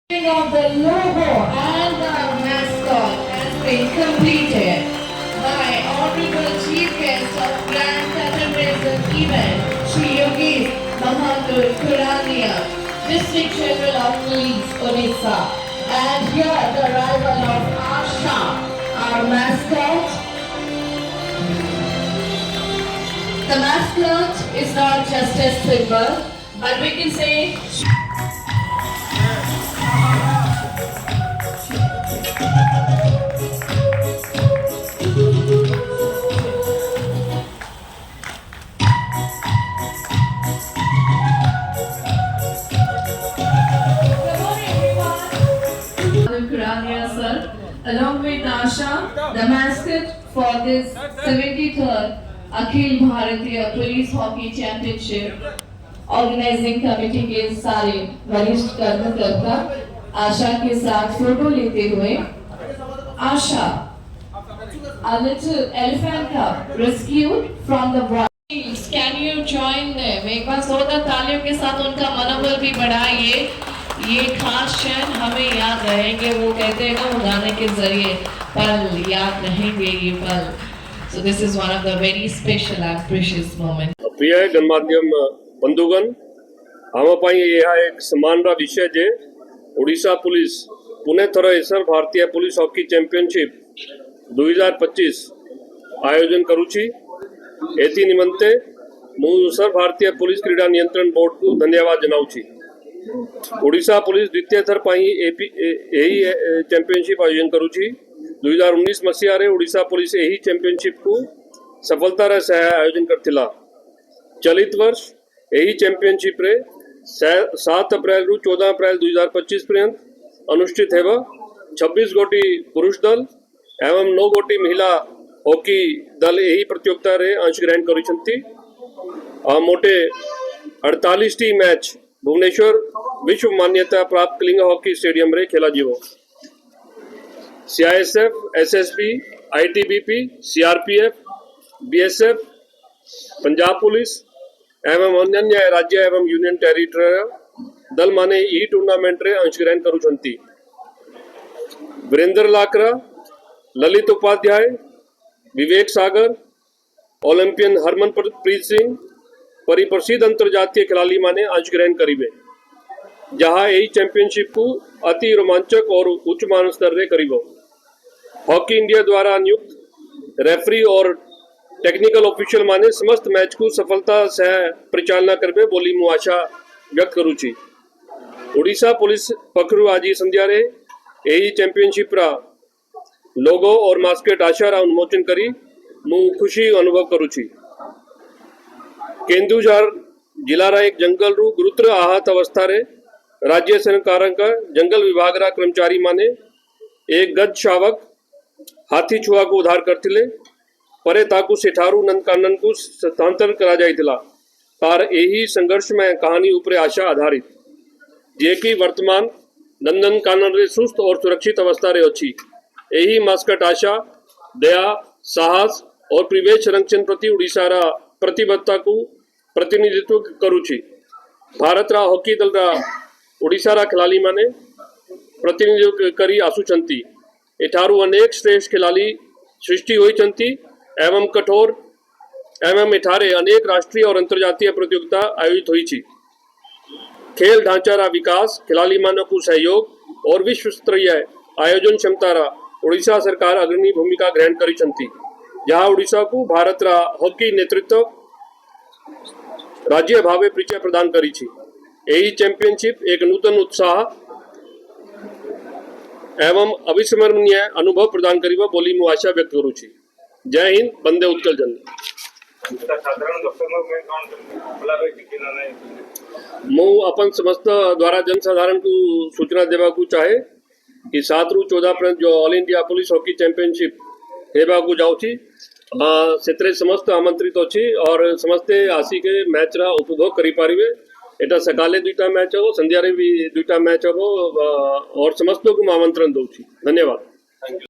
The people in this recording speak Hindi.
Of the logo and the mascot has been completed by Honorable Chief Guest of Grand Catamaran event, Shri Yogesh Bahadur Kurania, District General of Police, Odisha. And here the arrival of Asha, our mascot. The mascot is not just a symbol, but we can say Kurania sir, along with Asha, the mascot for this 73rd Akhil Bharatiya Police Hockey Championship organising committee के सारे वरिष्ठ कर्मकर्ता आशा के साथ फोटो लेते हुए आशा a little elephant cub rescued from the wild. Can you join them? एक बार जोरदार तालियों के साथ उनका मनोबल भी बढ़ाइए. ये खास क्षण हमें याद रहेंगे. वो कहते हैं ना, वो गाने के जरिए पल याद रहेंगे ये पल. So this is one of the very special and precious moments. प्रिय गणमाध्यम बंधुगण, आम यह एक सम्मान विषय जे ओडिशा पुलिस पुणे थर एसर भारतीय पुलिस हॉकी चैंपियनशिप 2025 आयोजन करुची. एथि निमंते मु सर भारतीय पुलिस क्रीडा नियंत्रण बोर्ड को धन्यवाद जनाऊची. ओडिशा पुलिस द्वितीय थर यही चैंपियनशिप आयोजन करुची. 2019 मसीह ओडिशा पुलिस यही चैंपियनशिप को सफलतार सह आयोजन करथिला. चलित वर्ष यही चैंपियनशिप रे 7 अप्रैल रु 14 अप्रैल 2025 पर्यंत अनुष्ठित हेब. 26 गोटी पुरुष दल एवं 9 गोटी महिला हॉकी दल यही प्रतियोगिता रे अंश ग्रहण करिसंती. मोटे 48 टी मैच भुवनेश्वर विश्व मान्यता प्राप्त कलिंग हॉकी स्टेडियम रे खेला जीवो. CISF, SSB, ITBP, CRPF, BSF, Punjab police एवं अन्य राज्य एवं यूनियन टेरिटरी दल माने ई टूर्नामेंट रे अंश ग्रहण करुछंती. वीरेंद्र लाकरा, ललित उपाध्याय, विवेक सागर, ओलंपियन हरमनप्रीत सिंह परी प्रसिद्ध अंतर्जातीय खिलाड़ी माने अंश ग्रहण करीबे. जहां यही चैंपियनशिप को अति रोमांचक और उच्च मान स्तर रे करीबो. हॉकी इंडिया द्वारा नियुक्त रेफरी और टेक्निकल ऑफिशियल माने समस्त मैच को सफलता से परिचालना करबे बोली मु आशा व्यक्त करूची. ओडिशा पुलिस पखरु आज संध्या रे यही चैंपियनशिप रा लोगो और मास्केट आशा रा उन्मोचन करी मु खुशी अनुभव करूची. केंदुझर जिला रा एक जंगल रु गुरुतर आहत अवस्था रे राज्य सरकार का जंगल विभाग रा कर्मचारी माने एक गज शावक हाथी छुआ को उद्धार करथिले. परे ताकू सेठारू नंदकानन को स्थानांतर करा जाइथिला. तार यही संघर्ष में कहानी उपरे आशा आधारित जे कि वर्तमान नंदनकानन रे सुस्त और सुरक्षित अवस्था रे अछि. यही मास्कट आशा दया, साहस और परिवेश संरक्षण प्रति ओडिशा रा प्रतिबद्धता को प्रतिनिधित्व करुची. भारत रा हॉकी दल रा ओडिशा रा खिलाड़ी माने प्रतिनिधित्व करी आसुचंती. एठारू अनेक श्रेष्ठ खिलाड़ी सृष्टि होइचंती एवं कठोर एवं एठारे अनेक राष्ट्रीय और अंतर्जातीय प्रतियोगिता आयोजित होइची. खेल ढांचा रा विकास, खिलाड़ी मानों को सहयोग और विश्व स्तरीय आयोजन क्षमता रा ओडिशा सरकार अग्रणी भूमिका ग्रहण करिसंती. जहां ओडिशा को भारत रा हॉकी नेतृत्व राज्य भावे परिचय प्रदान करिछि. यही चैंपियनशिप एक नूतन उत्साह एवं अविस्मरणीय अनुभव प्रदान करिबा बोली मु आशा व्यक्त करूछि. जय हिंद, वंदे उत्कल जन. मु अपन समस्त द्वारा जनसाधारण को सूचना देवा को चाहे कि 7 रु 14 पर्यंत जो all India police hockey championship हेबा को जाउछि सेतरे समस्त आमंत्रित अछि और समस्ते आसी के मैच रा उपभोग करि पारिबे. एटा सकाले 2टा मैच हो, संध्या रे भी 2टा मैच हो और समस्त को आमंत्रण दउछि. धन्यवाद.